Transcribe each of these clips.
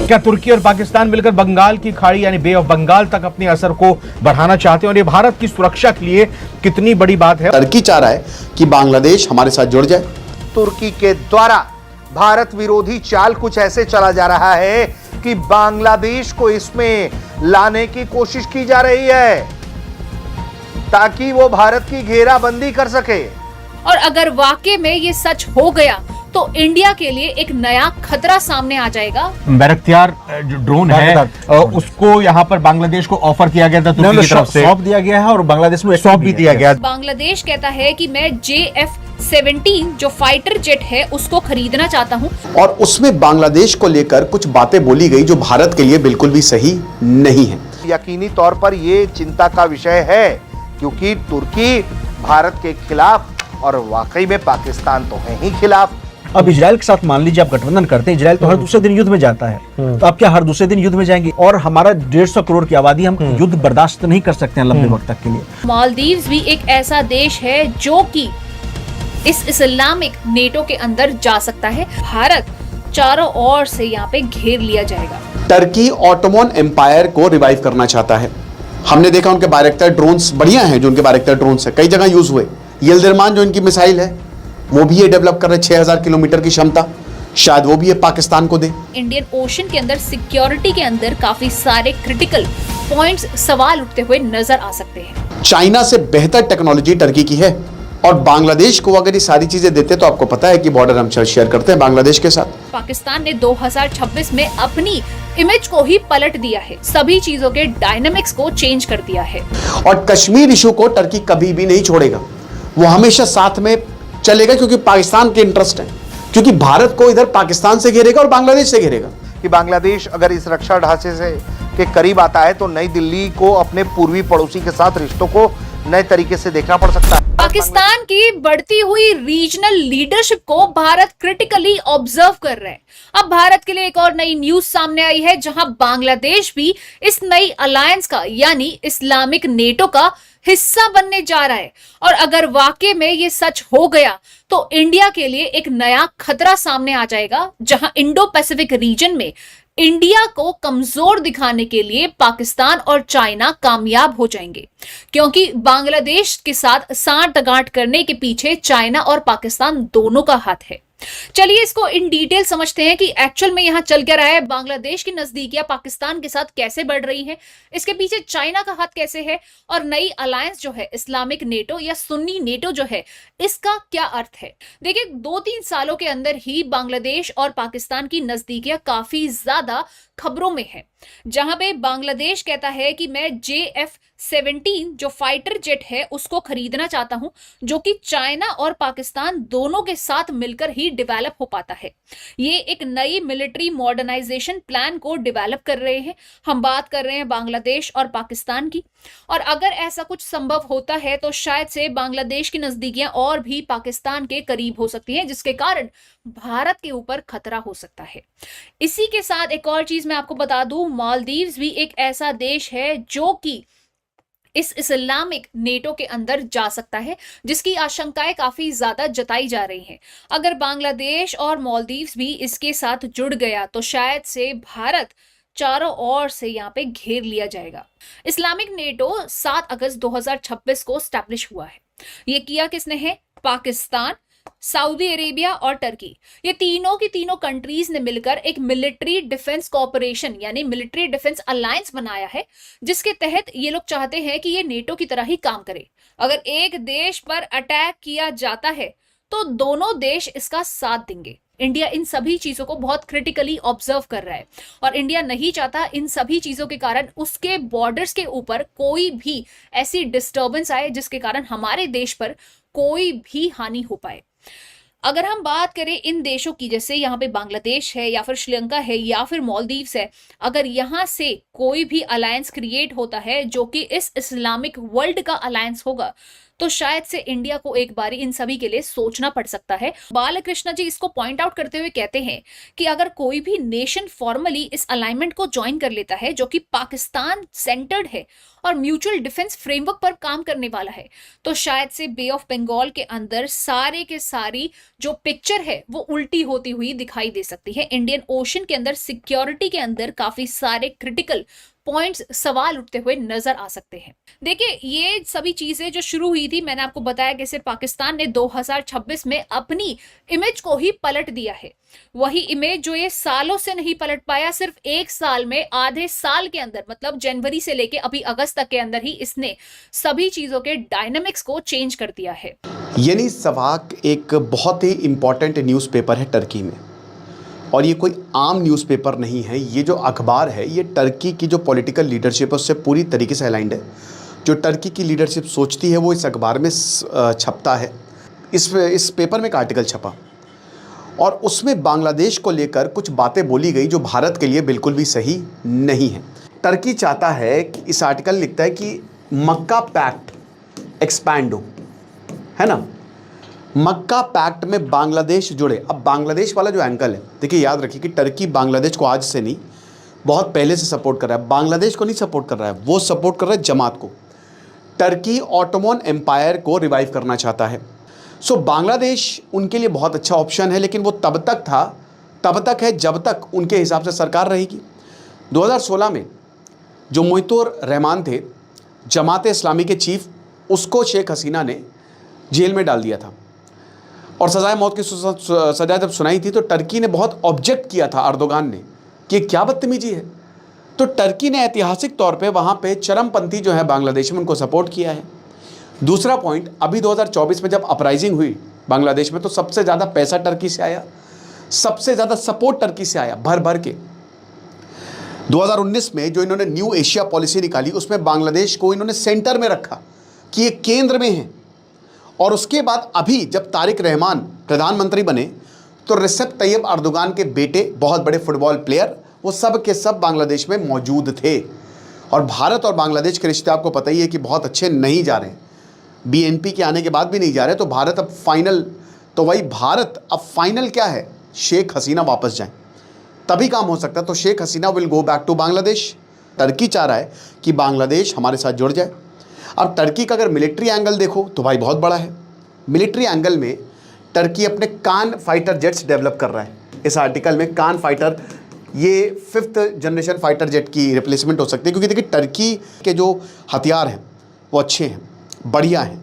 क्या तुर्की और पाकिस्तान मिलकर बंगाल की खाड़ी यानी बे ऑफ बंगाल तक अपने असर को बढ़ाना चाहते हैं और ये भारत की सुरक्षा के लिए कितनी बड़ी बात है? तुर्की चाह रहा है कि बांग्लादेश हमारे साथ जुड़ जाए। तुर्की के द्वारा भारत विरोधी चाल कुछ ऐसे चला जा रहा है कि बांग्लादेश को इसमें लाने की कोशिश की जा रही है ताकि वो भारत की घेराबंदी कर सके। और अगर वाकई में ये सच हो गया तो इंडिया के लिए एक नया खतरा सामने आ जाएगा। बैरक्तियार जो ड्रोन है उसको यहाँ पर बांग्लादेश को ऑफर किया गया था तुर्की की तरफ से, सौंप दिया गया है और बांग्लादेश में सौंप भी दिया गया। बांग्लादेश कहता है कि मैं JF-17 जो फाइटर जेट है उसको खरीदना चाहता हूँ और उसमें बांग्लादेश को लेकर कुछ बातें बोली गई जो भारत के लिए बिल्कुल भी सही नहीं है। यकीनी तौर पर यह चिंता का विषय है क्योंकि तुर्की भारत के खिलाफ और वाकई में पाकिस्तान तो है ही खिलाफ। अब इजराइल के साथ मान लीजिए आप गठबंधन करते हैं, इजराइल तो हर दूसरे दिन युद्ध में जाता है, तो आप क्या हर दूसरे दिन युद्ध में जाएंगे? और हमारा 150 करोड़ की आबादी, हम युद्ध बर्दाश्त नहीं कर सकते हैं लंबे वक्त तक के लिए। मालदीव्स भी एक ऐसा देश है जो कि इस इस्लामिक नेटो के अंदर जा सकता है। भारत चारों ओर से यहाँ पे घेर लिया जाएगा। टर्की ऑटोमन एम्पायर को रिवाइव करना चाहता है। हमने देखा उनके बायरेक्टर ड्रोन्स बढ़िया हैं, जो उनके बायरेक्टर ड्रोन्स है कई जगह यूज हुए। यिल्दिरमान जो इनकी मिसाइल है वो भी ये डेवलप कर रहे, 6000 किलोमीटर की क्षमता, शायद वो भी ये पाकिस्तान को दे। इंडियन ओशन के अंदर सिक्योरिटी के अंदर काफी सारे क्रिटिकल पॉइंट्स सवाल उठते हुए नजर आ सकते हैं। चाइना से बेहतर टेक्नोलॉजी टर्की की है और बांग्लादेश को अगर ये सारी चीजें देते तो आपको पता है कि बॉर्डर हम शेयर करते हैं बांग्लादेश के साथ। पाकिस्तान ने 2026 में अपनी इमेज को ही पलट दिया है, सभी चीजों के डायनामिक्स को चेंज कर दिया है। और कश्मीर इशू को टर्की कभी भी नहीं छोड़ेगा, वो हमेशा साथ में चलेगा क्योंकि पाकिस्तान के इंटरेस्ट है, क्योंकि भारत को इधर पाकिस्तान से घेरेगा और बांग्लादेश से घेरेगा। कि बांग्लादेश अगर इस रक्षा ढांचे से के करीब आता है तो नई दिल्ली को अपने पूर्वी पड़ोसी के साथ रिश्तों को नए तरीके से देखना पड़ सकता है। पाकिस्तान की बढ़ती हुई रीजनल लीडरशिप को भारत क्रिटिकली ऑब्जर्व कर रहे हैं। अब भारत के लिए एक और नई न्यूज सामने आई है जहां बांग्लादेश भी इस नई अलायंस का यानी इस्लामिक नेटो का हिस्सा बनने जा रहा है। और अगर वाकई में ये सच हो गया तो इंडिया के लिए एक नया खतरा सामने आ जाएगा, जहां इंडो पैसिफिक रीजन में इंडिया को कमजोर दिखाने के लिए पाकिस्तान और चाइना कामयाब हो जाएंगे, क्योंकि बांग्लादेश के साथ सांठगांठ करने के पीछे चाइना और पाकिस्तान दोनों का हाथ है। चलिए इसको इन डिटेल समझते हैं कि एक्चुअल में यहां चल क्या रहा है, बांग्लादेश की नजदीकियां पाकिस्तान के साथ कैसे बढ़ रही हैं, इसके पीछे चाइना का हाथ कैसे है और नई अलायंस जो है इस्लामिक नेटो या सुन्नी नेटो जो है इसका क्या अर्थ है। देखिए 2-3 सालों के अंदर ही बांग्लादेश और पाकिस्तान की नजदीकियां काफी ज्यादा खबरों में है, जहां पे बांग्लादेश कहता है कि मैं JF-17 जो फाइटर जेट है उसको खरीदना चाहता हूं, जो कि चाइना और पाकिस्तान दोनों के साथ मिलकर ही डेवलप हो पाता है। ये एक नई मिलिट्री मॉडर्नाइजेशन प्लान को डेवलप कर रहे हैं। हम बात कर रहे हैं बांग्लादेश और पाकिस्तान की, और अगर ऐसा कुछ संभव होता है तो शायद से बांग्लादेश की नजदीकियां और भी पाकिस्तान के करीब हो सकती हैं, जिसके कारण भारत के ऊपर खतरा हो सकता है। इसी के साथ एक और चीज मैं आपको बता दूं, मालदीव्स भी एक ऐसा देश है जो कि इस इस्लामिक नेटो के अंदर जा सकता है, जिसकी आशंकाएं काफी ज्यादा जताई जा रही हैं। अगर बांग्लादेश और मालदीव्स भी इसके साथ जुड़ गया तो शायद से भारत चारों ओर से यहाँ पे घेर लिया जाएगा। इस्लामिक नेटो 7 अगस्त 2026 को स्टैब्लिश हुआ है। ये किया किसने है? पाकिस्तान, सऊदी अरेबिया और टर्की, ये तीनों की तीनों कंट्रीज ने मिलकर एक मिलिट्री डिफेंस कॉर्पोरेशन यानी मिलिट्री डिफेंस अलायंस बनाया है, जिसके तहत ये लोग चाहते हैं कि ये नेटो की तरह ही काम करे। अगर एक देश पर अटैक किया जाता है तो दोनों देश इसका साथ देंगे। इंडिया इन सभी चीजों को बहुत क्रिटिकली ऑब्जर्व कर रहा है और इंडिया नहीं चाहता इन सभी चीजों के कारण उसके बॉर्डर्स के ऊपर कोई भी ऐसी डिस्टर्बेंस आए जिसके कारण हमारे देश पर कोई भी हानि हो पाए। अगर हम बात करें इन देशों की, जैसे यहाँ पे बांग्लादेश है या फिर श्रीलंका है या फिर मालदीव्स है, अगर यहाँ से कोई भी अलायंस क्रिएट होता है जो कि इस इस्लामिक वर्ल्ड का अलायंस होगा तो शायद से इंडिया को एक बारी इन सभी के लिए सोचना पड़ सकता है। बालकृष्ण जी इसको पॉइंट आउट करते हुए कहते हैं कि अगर कोई भी नेशन फॉर्मली इस अलाइनमेंट को ज्वाइन कर लेता है जो कि पाकिस्तान सेंटर्ड है और म्यूचुअल डिफेंस फ्रेमवर्क पर काम करने वाला है, तो शायद से बे ऑफ बंगाल के अंदर सारे के सारी जो पिक्चर है वो उल्टी होती हुई दिखाई दे सकती है। इंडियन ओशन के अंदर सिक्योरिटी के अंदर काफी सारे क्रिटिकल पॉइंट्स सवाल उठते हुए नजर आ सकते हैं। देखिए, ये सभी चीजें जो शुरू हुई थी, मैंने आपको बताया कैसे पाकिस्तान ने 2026 में अपनी इमेज को ही पलट दिया है। वही इमेज जो ये सालों से नहीं पलट पाया, सिर्फ एक साल में, आधे साल के अंदर, मतलब जनवरी से लेके अभी अगस्त तक के अंदर ही इसने सभी चीजों के डायनामिक्स को चेंज कर दिया है। येनी सवाक एक बहुत ही इंपॉर्टेंट न्यूज़पेपर है टर्की में, और ये कोई आम न्यूज़पेपर नहीं है। ये जो अखबार है ये टर्की की जो पॉलिटिकल लीडरशिप है उससे पूरी तरीके से अलाइंड है। जो टर्की की लीडरशिप सोचती है वो इस अखबार में छपता है। इस पेपर में एक आर्टिकल छपा और उसमें बांग्लादेश को लेकर कुछ बातें बोली गई जो भारत के लिए बिल्कुल भी सही नहीं है। टर्की चाहता है कि, इस आर्टिकल लिखता है कि मक्का पैक्ट एक्सपैंड हो, है ना, मक्का पैक्ट में बांग्लादेश जुड़े। अब बांग्लादेश वाला जो एंगल है, देखिए याद रखिए कि टर्की बांग्लादेश को आज से नहीं, बहुत पहले से सपोर्ट कर रहा है। बांग्लादेश को नहीं सपोर्ट कर रहा है, वो सपोर्ट कर रहा है जमात को। टर्की ऑटोमन एम्पायर को रिवाइव करना चाहता है। सो बांग्लादेश उनके लिए बहुत अच्छा ऑप्शन है, लेकिन वो तब तक है जब तक उनके हिसाब से सरकार रहेगी। 2016 में जो मुइतुर रहमान थे, जमात इस्लामी के चीफ, उसको शेख हसीना ने जेल में डाल दिया था और सजाए मौत की सजा जब सुनाई थी तो टर्की ने बहुत ऑब्जेक्ट किया था अर्दोगान ने कि क्या बदतमीजी है। तो टर्की ने ऐतिहासिक तौर पे वहाँ पे चरमपंथी जो है बांग्लादेश में उनको सपोर्ट किया है। दूसरा पॉइंट, अभी 2024 में जब अपराइजिंग हुई बांग्लादेश में तो सबसे ज़्यादा पैसा टर्की से आया, सबसे ज़्यादा सपोर्ट टर्की से आया भर भर के। 2019 में जो इन्होंने न्यू एशिया पॉलिसी निकाली उसमें बांग्लादेश को इन्होंने सेंटर में रखा कि ये केंद्र में है। और उसके बाद अभी जब तारिक रहमान प्रधानमंत्री बने तो रिसेप तैयब अर्दोगान के बेटे, बहुत बड़े फुटबॉल प्लेयर, वो सब के सब बांग्लादेश में मौजूद थे। और भारत और बांग्लादेश के रिश्ते आपको पता ही है कि बहुत अच्छे नहीं जा रहे हैं, बीएनपी के आने के बाद भी नहीं जा रहे। तो भारत अब फाइनल क्या है, शेख हसीना वापस जाएं तभी काम हो सकता है। तो Sheikh Hasina will go back to Bangladesh. Turkey चाह रहा है कि बांग्लादेश हमारे साथ जुड़ जाए। अब टर्की का अगर मिलिट्री एंगल देखो तो भाई बहुत बड़ा है। मिलिट्री एंगल में टर्की अपने कान फाइटर जेट्स डेवलप कर रहा है। इस आर्टिकल में कान फाइटर, ये 5th जनरेशन फाइटर जेट की रिप्लेसमेंट हो सकती है, क्योंकि देखिए टर्की के जो हथियार हैं वो अच्छे हैं, बढ़िया हैं,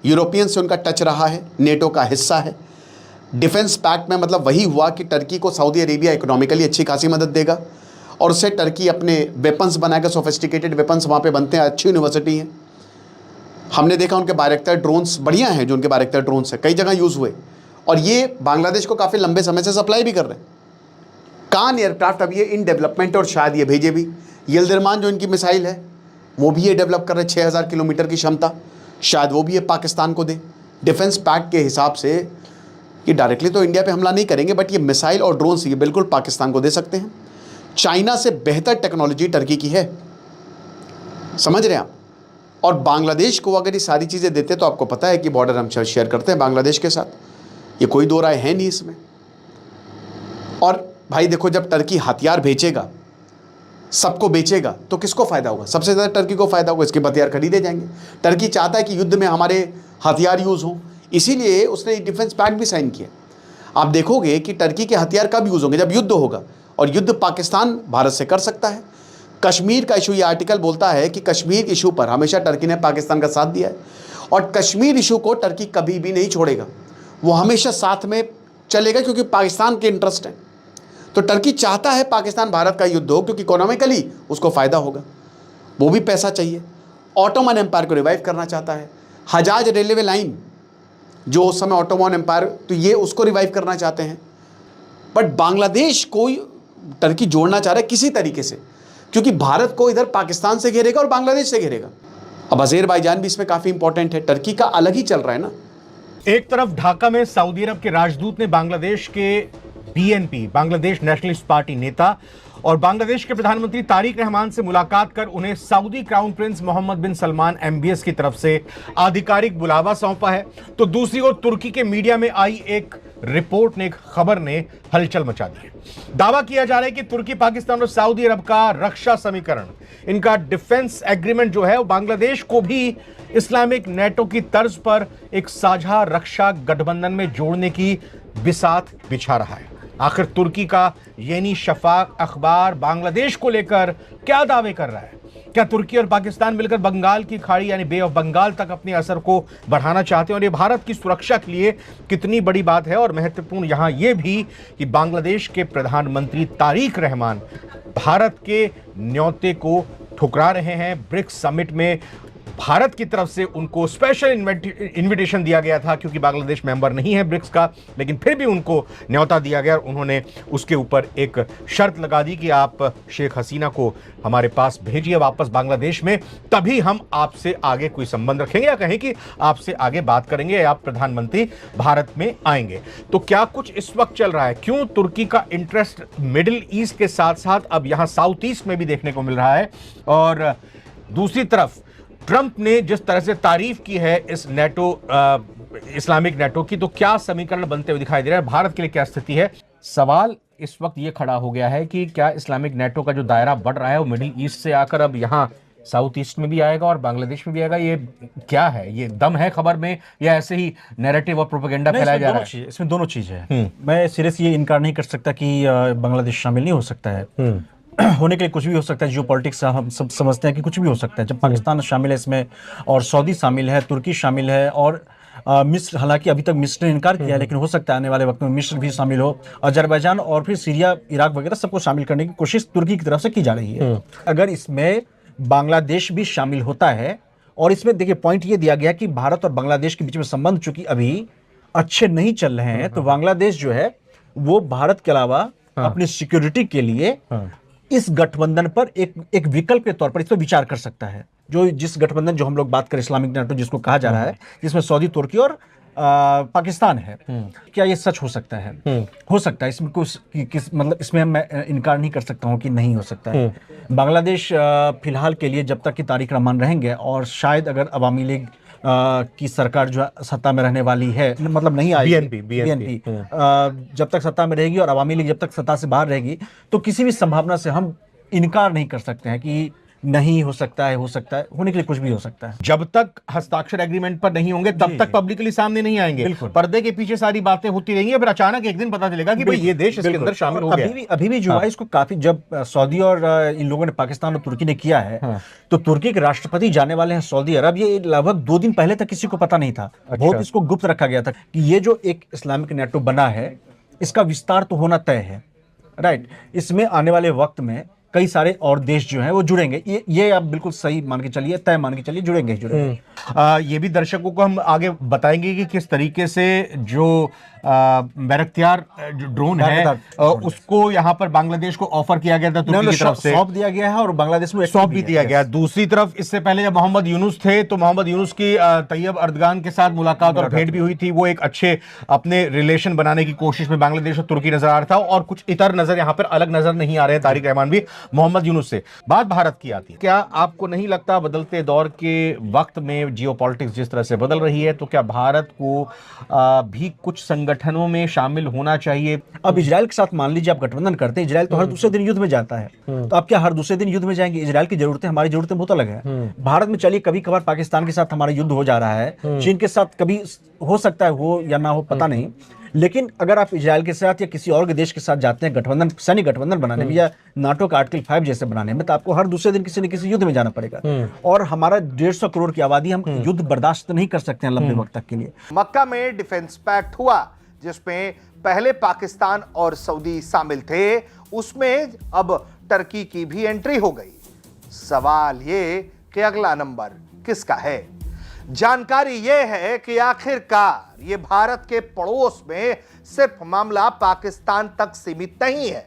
यूरोपियन से उनका टच रहा है, नेटो का हिस्सा है। डिफेंस पैक्ट में मतलब वही हुआ कि टर्की को सऊदी अरेबिया इकोनॉमिकली अच्छी खासी मदद देगा और उससे टर्की अपने वेपन्स बनाएगा, सोफिस्टिकेटेड वेपन्स वहाँ पे बनते हैं, अच्छी यूनिवर्सिटी है। हमने देखा उनके बायरेक्टर ड्रोन्स बढ़िया हैं, जो उनके बायरेक्टर ड्रोन्स हैं कई जगह यूज़ हुए और ये बांग्लादेश को काफ़ी लंबे समय से सप्लाई भी कर रहे हैं। कान एयरक्राफ्ट अब ये इन डेवलपमेंट और शायद ये भेजे भी। यिल्दिरमान जो इनकी मिसाइल है वो भी ये डेवलप कर रहे हैं, 6000 किलोमीटर की क्षमता, शायद वो भी ये पाकिस्तान को दे। डिफेंस पैक्ट के हिसाब से ये डायरेक्टली तो इंडिया पे हमला नहीं करेंगे, बट ये मिसाइल और ड्रोन्स ये बिल्कुल पाकिस्तान को दे सकते हैं। चाइना से बेहतर टेक्नोलॉजी टर्की की है, समझ रहे हैं आप। और बांग्लादेश को अगर ये सारी चीज़ें देते तो आपको पता है कि बॉर्डर हम शेयर करते हैं बांग्लादेश के साथ, ये कोई दो राय है नहीं इसमें। और भाई देखो, जब टर्की हथियार बेचेगा, सबको बेचेगा, तो किसको फ़ायदा होगा? सबसे ज़्यादा टर्की को फ़ायदा होगा, इसके हथियार खरीदे जाएंगे। टर्की चाहता है कि युद्ध में हमारे हथियार यूज़ हों, इसीलिए उसने डिफेंस पैक्ट भी साइन किया। आप देखोगे कि टर्की के हथियार कब यूज़ होंगे? जब युद्ध होगा, और युद्ध पाकिस्तान भारत से कर सकता है। कश्मीर का इशू, ये आर्टिकल बोलता है कि कश्मीर इशू पर हमेशा टर्की ने पाकिस्तान का साथ दिया है और कश्मीर इशू को टर्की कभी भी नहीं छोड़ेगा, वो हमेशा साथ में चलेगा क्योंकि पाकिस्तान के इंटरेस्ट हैं। तो टर्की चाहता है पाकिस्तान भारत का युद्ध हो क्योंकि इकोनॉमिकली उसको फ़ायदा होगा, वो भी पैसा चाहिए। ऑटोमन एम्पायर को रिवाइव करना चाहता है। हजाज रेलवे लाइन जो उस समय ऑटोमन एम्पायर, तो ये उसको रिवाइव करना चाहते हैं। बट बांग्लादेश को टर्की जोड़ना चाह रहा है किसी तरीके से, क्योंकि भारत को इधर पाकिस्तान से घेरेगा और बांग्लादेश से घेरेगा। अब अज़रबैजान भी इसमें काफ़ी इंपॉर्टेंट है, टर्की का अलग ही चल रहा है ना। एक तरफ ढाका में सऊदी अरब के राजदूत ने बांग्लादेश के बीएनपी, बांग्लादेश नेशनलिस्ट पार्टी नेता और बांग्लादेश के प्रधानमंत्री तारिक रहमान से मुलाकात कर उन्हें सऊदी क्राउन प्रिंस मोहम्मद बिन सलमान MBS की तरफ से आधिकारिक बुलावा सौंपा है। तो दूसरी ओर तुर्की के मीडिया में आई एक रिपोर्ट ने, एक खबर ने हलचल मचा दी है। दावा किया जा रहा है कि तुर्की, पाकिस्तान और सऊदी अरब का रक्षा समीकरण, इनका डिफेंस एग्रीमेंट जो है वो बांग्लादेश को भी इस्लामिक नेटो की तर्ज पर एक साझा रक्षा गठबंधन में जोड़ने की बिसात बिछा रहा है। आखिर तुर्की का येनी शफाक अखबार बांग्लादेश को लेकर क्या दावे कर रहा है? क्या तुर्की और पाकिस्तान मिलकर बंगाल की खाड़ी यानी बे ऑफ बंगाल तक अपने असर को बढ़ाना चाहते हैं? और ये भारत की सुरक्षा के लिए कितनी बड़ी बात है? और महत्वपूर्ण यहां यह भी कि बांग्लादेश के प्रधानमंत्री तारिक रहमान भारत के न्योते को ठुकरा रहे हैं। ब्रिक्स समिट में भारत की तरफ से उनको स्पेशल इनविटेशन दिया गया था क्योंकि बांग्लादेश मेंबर नहीं है ब्रिक्स का, लेकिन फिर भी उनको न्योता दिया गया और उन्होंने उसके ऊपर एक शर्त लगा दी कि आप शेख हसीना को हमारे पास भेजिए वापस बांग्लादेश में, तभी हम आपसे आगे कोई संबंध रखेंगे या कहें कि आपसे आगे बात करेंगे, आप प्रधानमंत्री भारत में आएंगे। तो क्या कुछ इस वक्त चल रहा है? क्यों तुर्की का इंटरेस्ट मिडिल ईस्ट के साथ साथ अब यहां साउथ ईस्ट में भी देखने को मिल रहा है? और दूसरी तरफ ट्रंप ने जिस तरह से तारीफ की है इस नेटो, इस्लामिक नेटो की, तो क्या समीकरण बनते हुए दिखाई दे रहा है? भारत के लिए क्या स्थिति है? सवाल इस वक्त ये खड़ा हो गया है कि क्या इस्लामिक नेटो का जो दायरा बढ़ रहा है वो मिडिल ईस्ट से आकर अब यहाँ साउथ ईस्ट में भी आएगा और बांग्लादेश में भी आएगा? ये क्या है? ये दम है खबर में या ऐसे ही नैरेटिव और प्रोपेगेंडा फैलाया जा रहा है? इसमें दोनों चीजें हैं। मैं सीरियस ये इनकार नहीं कर सकता कि बांग्लादेश शामिल नहीं हो सकता है। होने के लिए कुछ भी हो सकता है। जियो पॉलिटिक्स हम सब समझते हैं कि कुछ भी हो सकता है। जब पाकिस्तान शामिल है इसमें और सऊदी शामिल है, तुर्की शामिल है और मिस्र, हालांकि अभी तक मिस्र ने इनकार किया है, लेकिन हो सकता है आने वाले वक्त में मिस्र भी शामिल हो, अजरबैजान और फिर सीरिया, इराक वगैरह सबको शामिल करने की कोशिश तुर्की की तरफ से की जा रही है। अगर इसमें बांग्लादेश भी शामिल होता है, और इसमें देखिए पॉइंट ये दिया गया कि भारत और बांग्लादेश के बीच में संबंध चूंकि अभी अच्छे नहीं चल रहे हैं, तो बांग्लादेश जो है वो भारत के अलावा अपनी सिक्योरिटी के लिए इस गठबंधन पर एक विकल्प के तौर पर इस पर विचार कर सकता है। जिस गठबंधन जो हम लोग बात करें इस्लामिक नेटो जिसको कहा जा रहा है, जिसमें सऊदी, तुर्की और पाकिस्तान है, क्या ये सच हो सकता है? हो सकता है। इसमें कुछ मतलब इसमें मैं इनकार नहीं कर सकता हूं कि नहीं हो सकता है। बांग्लादेश फिलहाल के लिए जब तक कि तारिक रहमान रहेंगे और शायद अगर अवामी लीग की सरकार जो सत्ता में रहने वाली है, मतलब नहीं आएगी बीएनपी जब तक सत्ता में रहेगी और अवामी लीग जब तक सत्ता से बाहर रहेगी, तो किसी भी संभावना से हम इनकार नहीं कर सकते हैं कि नहीं हो सकता है, हो सकता है, होने के लिए कुछ भी हो सकता है। जब तक हस्ताक्षर एग्रीमेंट पर नहीं होंगे तब तक पब्लिकली सामने नहीं आएंगे, पर्दे के पीछे सारी बातें होती रहेंगी, फिर अचानक एक दिन पता चलेगा कि भाई ये देश इसके अंदर शामिल हो गया। अभी भी जो है इसको काफी, जब सऊदी और इन लोगों ने पाकिस्तान और तुर्की ने किया है, तो तुर्की के राष्ट्रपति जाने वाले हैं सऊदी अरब। ये लगभग 2 दिन पहले तक किसी को पता नहीं था। बहुत इसको गुप्त रखा गया था कि ये जो एक इस्लामिक नेटो बना है इसका विस्तार तो होना तय है, राइट। इसमें आने वाले वक्त में कई सारे और देश जो हैं वो जुड़ेंगे। ये आप बिल्कुल सही मान के चलिए, तय मान के चलिए, जुड़ेंगे ही जुड़ेंगे। ये भी दर्शकों को हम आगे बताएंगे कि किस तरीके से जो बैरक्तियार जो ड्रोन है उसको यहाँ पर बांग्लादेश को ऑफर किया गया था तुर्की की तरफ से, सौंप दिया गया है और बांग्लादेश में सौंप भी दिया गया। दूसरी तरफ इससे पहले जब मोहम्मद यूनुस थे तो मोहम्मद यूनुस की तैयब अर्दगान के साथ मुलाकात और भेंट भी हुई थी। वो एक अच्छे अपने रिलेशन बनाने की कोशिश में बांग्लादेश और तुर्की नजर आ रहा था और कुछ इतर नजर यहाँ पर अलग नजर नहीं आ रहे हैं। तारिक रहमान भी मोहम्मद यूनुस से। बात भारत की आती है, क्या आपको नहीं लगता बदलते दौर के वक्त में जियोपॉलिटिक्स जिस तरह से बदल रही है, तो क्या भारत को भी कुछ संगठनों में शामिल होना चाहिए? अब इजराइल के साथ मान लीजिए आप गठबंधन करते हैं, इजराइल तो हर दूसरे दिन युद्ध में जाता है, तो आप क्या हर दूसरे दिन युद्ध में जाएंगे? इजराइल की जरूरतें हमारी जरूरतें बहुत अलग है। भारत में चलिए कभी कभार पाकिस्तान के साथ हमारा युद्ध हो जा रहा है, चीन के साथ कभी हो सकता है हो या ना हो, पता नहीं, लेकिन अगर आप इजराइल के साथ या किसी और देश के साथ जाते हैं गठबंधन, सैनिक गठबंधन बनाने में या नाटो का आर्टिकल 5 जैसे बनाने में, तो आपको हर दूसरे दिन किसी न किसी युद्ध में जाना पड़ेगा। और हमारा 150 करोड़ की आबादी, हम युद्ध बर्दाश्त नहीं कर सकते हैं लंबे वक्त तक के लिए। मक्का में डिफेंस पैक्ट हुआ जिसमें पहले पाकिस्तान और सऊदी शामिल थे, उसमें अब टर्की की भी एंट्री हो गई। सवाल ये कि अगला नंबर किसका है? जानकारी यह है कि आखिरकार ये भारत के पड़ोस में सिर्फ मामला पाकिस्तान तक सीमित नहीं है।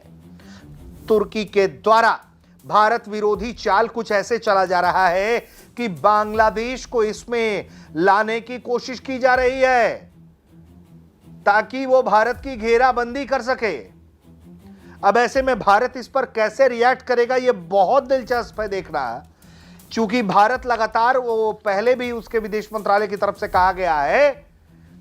तुर्की के द्वारा भारत विरोधी चाल कुछ ऐसे चला जा रहा है कि बांग्लादेश को इसमें लाने की कोशिश की जा रही है ताकि वो भारत की घेराबंदी कर सके। अब ऐसे में भारत इस पर कैसे रिएक्ट करेगा, यह बहुत दिलचस्प है देखना, क्योंकि भारत लगातार, वो पहले भी उसके विदेश मंत्रालय की तरफ से कहा गया है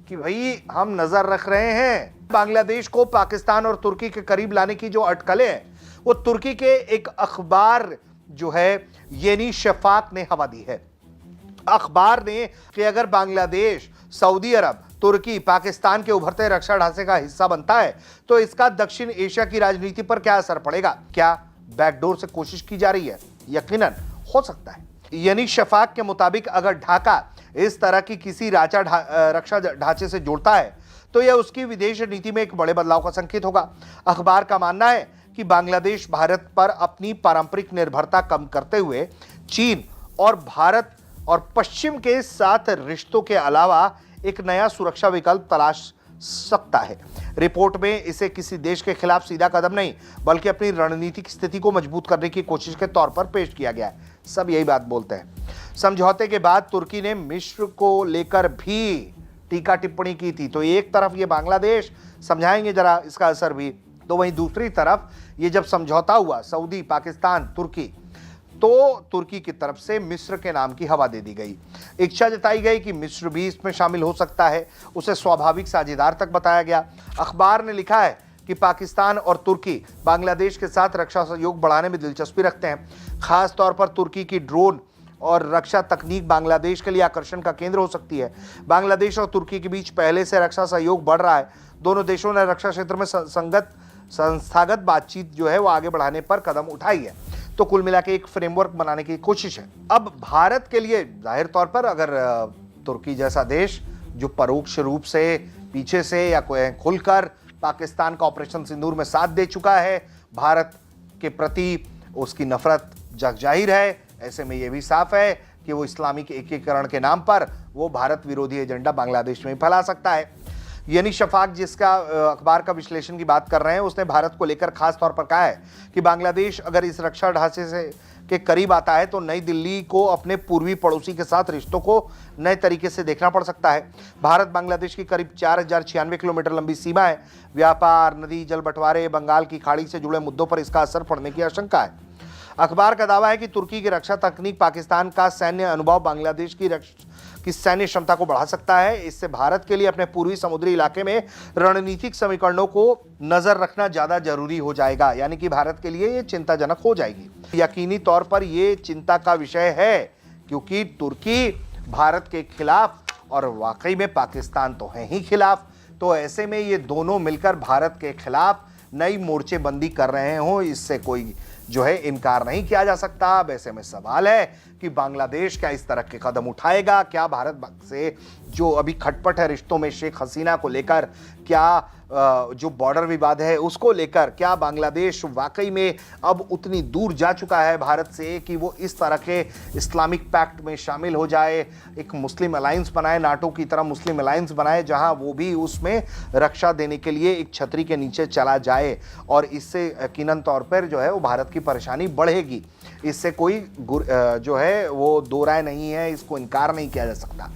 कि भाई हम नजर रख रहे हैं। बांग्लादेश को पाकिस्तान और तुर्की के करीब लाने की जो अटकलें हैं, वो तुर्की के एक अखबार जो है येनी शफाक ने हवा दी है। अखबार ने कि अगर बांग्लादेश, सऊदी अरब, तुर्की पाकिस्तान के उभरते रक्षा ढांचे का हिस्सा बनता है तो इसका दक्षिण एशिया की राजनीति पर क्या असर पड़ेगा। क्या बैकडोर से कोशिश की जा रही है? यकीनन हो सकता है। यानी शफाक के मुताबिक अगर ढाका इस तरह की किसी रक्षा ढांचे से जुड़ता है तो यह उसकी विदेश नीति में एक बड़े बदलाव का संकेत होगा। अखबार का मानना है कि बांग्लादेश भारत पर अपनी पारंपरिक निर्भरता कम करते हुए चीन और भारत और पश्चिम के साथ रिश्तों के अलावा एक नया सुरक्षा विकल्प तलाश सकता है। रिपोर्ट में इसे किसी देश के खिलाफ सीधा कदम नहीं बल्कि अपनी रणनीतिक स्थिति को मजबूत करने की कोशिश के तौर पर पेश किया गया है। सब यही बात बोलते हैं। समझौते के बाद तुर्की ने मिस्र को लेकर भी टीका टिप्पणी की थी। तो एक तरफ ये बांग्लादेश, समझाएंगे जरा इसका असर भी, तो वहीं दूसरी तरफ ये जब समझौता हुआ सऊदी, पाकिस्तान, तुर्की, तो तुर्की की तरफ से मिस्र के नाम की हवा दे दी गई। इच्छा जताई गई कि मिस्र भी इसमें शामिल हो सकता है। उसे स्वाभाविक साझेदार तक बताया गया। अखबार ने लिखा है कि पाकिस्तान और तुर्की बांग्लादेश के साथ रक्षा सहयोग बढ़ाने में दिलचस्पी रखते हैं। खास तौर पर तुर्की की ड्रोन और रक्षा तकनीक बांग्लादेश के लिए आकर्षण का केंद्र हो सकती है। बांग्लादेश और तुर्की के बीच पहले से रक्षा सहयोग बढ़ रहा है। दोनों देशों ने रक्षा क्षेत्र में संस्थागत बातचीत जो है वो आगे बढ़ाने पर कदम उठाई है। तो कुल मिला के एक फ्रेमवर्क बनाने की कोशिश है। अब भारत के लिए जाहिर तौर पर अगर तुर्की जैसा देश जो परोक्ष रूप से, पीछे से या खुलकर पाकिस्तान का ऑपरेशन सिंदूर में साथ दे चुका है, भारत के प्रति उसकी नफरत जग जाहिर है, ऐसे में यह भी साफ है कि वो इस्लामिक एकीकरण के नाम पर वो भारत विरोधी एजेंडा बांग्लादेश में फैला सकता है। यानी शफाक जिसका अखबार का विश्लेषण की बात कर रहे हैं, उसने भारत को लेकर खास तौर पर कहा है कि बांग्लादेश अगर इस रक्षा ढांचे से के करीब आता है तो नई दिल्ली को अपने पूर्वी पड़ोसी के साथ रिश्तों को नए तरीके से देखना पड़ सकता है। भारत बांग्लादेश की करीब 4096 किलोमीटर लंबी सीमा है। व्यापार, नदी जल बंटवारे, बंगाल की खाड़ी से जुड़े मुद्दों पर इसका असर पड़ने की आशंका है। अखबार का दावा है कि तुर्की की रक्षा तकनीक पाकिस्तान का सैन्य अनुभव बांग्लादेश की सैन्य क्षमता को बढ़ा सकता है। इससे भारत के लिए अपने पूर्वी समुद्री इलाके में रणनीतिक समीकरणों को नजर रखना ज्यादा जरूरी हो जाएगा। यानी कि भारत के लिए ये चिंताजनक हो जाएगी। यकीनी तौर पर यह चिंता का विषय है क्योंकि तुर्की भारत के खिलाफ और वाकई में पाकिस्तान तो है ही खिलाफ। तो ऐसे में ये दोनों मिलकर भारत के खिलाफ नई मोर्चेबंदी कर रहे हो, इससे कोई जो है इनकार नहीं किया जा सकता। अब ऐसे में सवाल है कि बांग्लादेश क्या इस तरह के कदम उठाएगा? क्या भारत से जो अभी खटपट है रिश्तों में शेख हसीना को लेकर, क्या जो बॉर्डर विवाद है उसको लेकर, क्या बांग्लादेश वाकई में अब उतनी दूर जा चुका है भारत से कि वो इस तरह के इस्लामिक पैक्ट में शामिल हो जाए, एक मुस्लिम अलायंस बनाए, नाटो की तरह मुस्लिम अलायंस बनाए जहां वो भी उसमें रक्षा देने के लिए एक छतरी के नीचे चला जाए। और इससे यकीनन तौर पर जो है वो भारत की परेशानी बढ़ेगी। इससे कोई जो है वो दो राय नहीं है, इसको इनकार नहीं किया जा सकता।